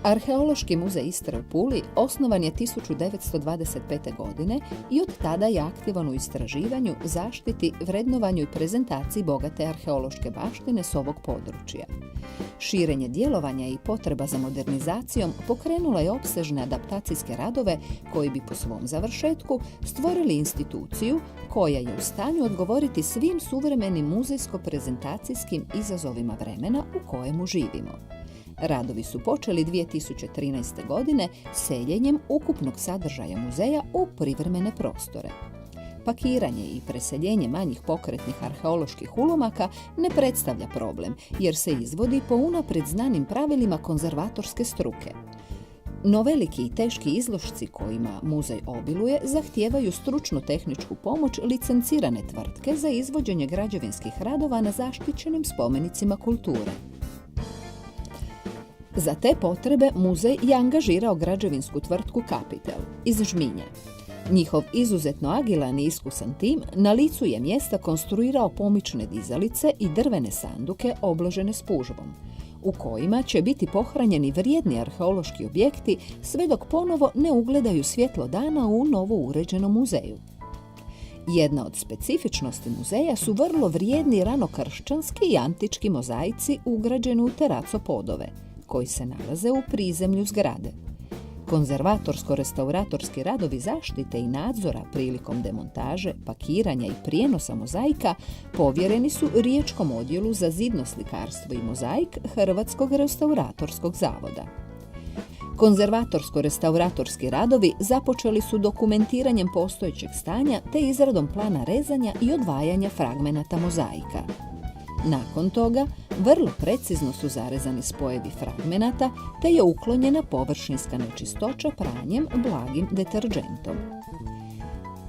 Arheološki muzej Istre u Puli osnovan je 1925. godine i od tada je aktivan u istraživanju, zaštiti, vrednovanju i prezentaciji bogate arheološke baštine s ovog područja. Širenje djelovanja i potreba za modernizacijom pokrenula je opsežne adaptacijske radove koji bi po svom završetku stvorili instituciju koja je u stanju odgovoriti svim suvremenim muzejsko-prezentacijskim izazovima vremena u kojemu živimo. Radovi su počeli 2013. godine seljenjem ukupnog sadržaja muzeja u privremene prostore. Pakiranje i preseljenje manjih pokretnih arheoloških ulomaka ne predstavlja problem, jer se izvodi po unaprijed znanim pravilima konzervatorske struke. No veliki i teški izložci kojima muzej obiluje zahtijevaju stručnu tehničku pomoć licencirane tvrtke za izvođenje građevinskih radova na zaštićenim spomenicima kulture. Za te potrebe muzej je angažirao građevinsku tvrtku Kapitel iz Žminja. Njihov izuzetno agilan i iskusan tim na licu je mjesta konstruirao pomične dizalice i drvene sanduke obložene spužvom, u kojima će biti pohranjeni vrijedni arheološki objekti sve dok ponovo ne ugledaju svjetlo dana u novo uređenom muzeju. Jedna od specifičnosti muzeja su vrlo vrijedni ranokršćanski i antički mozaici ugrađeni u teracopodove, koji se nalaze u prizemlju zgrade. Konzervatorsko-restauratorski radovi zaštite i nadzora prilikom demontaže, pakiranja i prijenosa mozaika povjereni su Riječkom odjelu za zidno slikarstvo i mozaik Hrvatskog restauratorskog zavoda. Konzervatorsko-restauratorski radovi započeli su dokumentiranjem postojećeg stanja te izradom plana rezanja i odvajanja fragmenata mozaika. Nakon toga, vrlo precizno su zarezani spojevi fragmenata te je uklonjena površinska nečistoća pranjem blagim deterdžentom.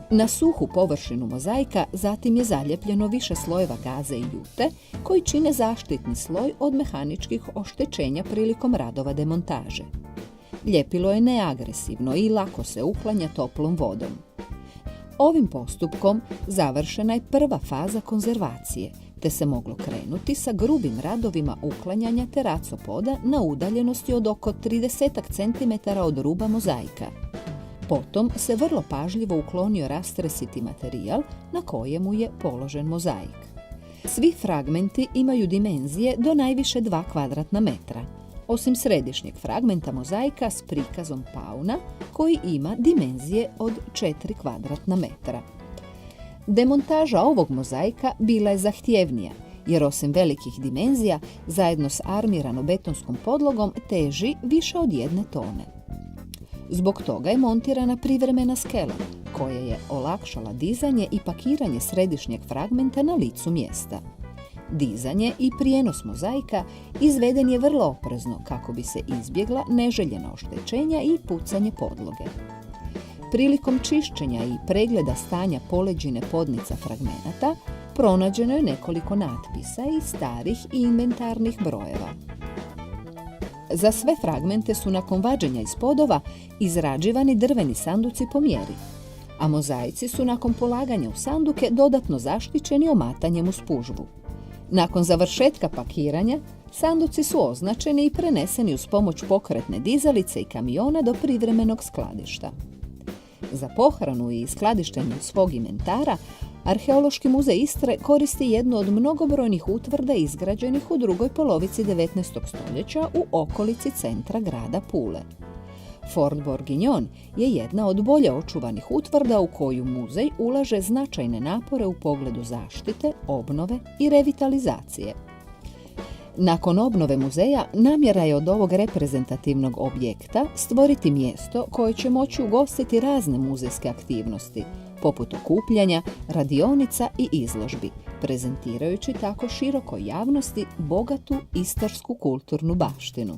Na suhu površinu mozaika zatim je zalijepljeno više slojeva gaze i jute koji čine zaštitni sloj od mehaničkih oštećenja prilikom radova demontaže. Ljepilo je neagresivno i lako se uklanja toplom vodom. Ovim postupkom završena je prva faza konzervacije, te se moglo krenuti sa grubim radovima uklanjanja teracopoda na udaljenosti od oko 30 cm od ruba mozaika. Potom se vrlo pažljivo uklonio rastresiti materijal na kojemu je položen mozaik. Svi fragmenti imaju dimenzije do najviše 2 kvadratna metra, osim središnjeg fragmenta mozaika s prikazom pauna koji ima dimenzije od 4 kvadratna metra. Demontaža ovog mozaika bila je zahtjevnija, jer osim velikih dimenzija, zajedno s armirano-betonskom podlogom teži više od 1 tone. Zbog toga je montirana privremena skela, koja je olakšala dizanje i pakiranje središnjeg fragmenta na licu mjesta. Dizanje i prijenos mozaika izveden je vrlo oprezno kako bi se izbjegla neželjena oštećenja i pucanje podloge. Prilikom čišćenja i pregleda stanja poleđine podnica fragmenata pronađeno je nekoliko natpisa i starih i inventarnih brojeva. Za sve fragmente su nakon vađenja iz podova izrađivani drveni sanduci po mjeri, a mozaici su nakon polaganja u sanduke dodatno zaštićeni omatanjem u spužvu. Nakon završetka pakiranja, sanduci su označeni i preneseni uz pomoć pokretne dizalice i kamiona do privremenog skladišta. Za pohranu i skladištenje svog inventara, Arheološki muzej Istre koristi jednu od mnogobrojnih utvrda izgrađenih u drugoj polovici 19. stoljeća u okolici centra grada Pule. Fort Bourguignon je jedna od bolje očuvanih utvrda u koju muzej ulaže značajne napore u pogledu zaštite, obnove i revitalizacije. Nakon obnove muzeja, namjera je od ovog reprezentativnog objekta stvoriti mjesto koje će moći ugostiti razne muzejske aktivnosti, poput okupljanja, radionica i izložbi, prezentirajući tako širokoj javnosti bogatu istarsku kulturnu baštinu.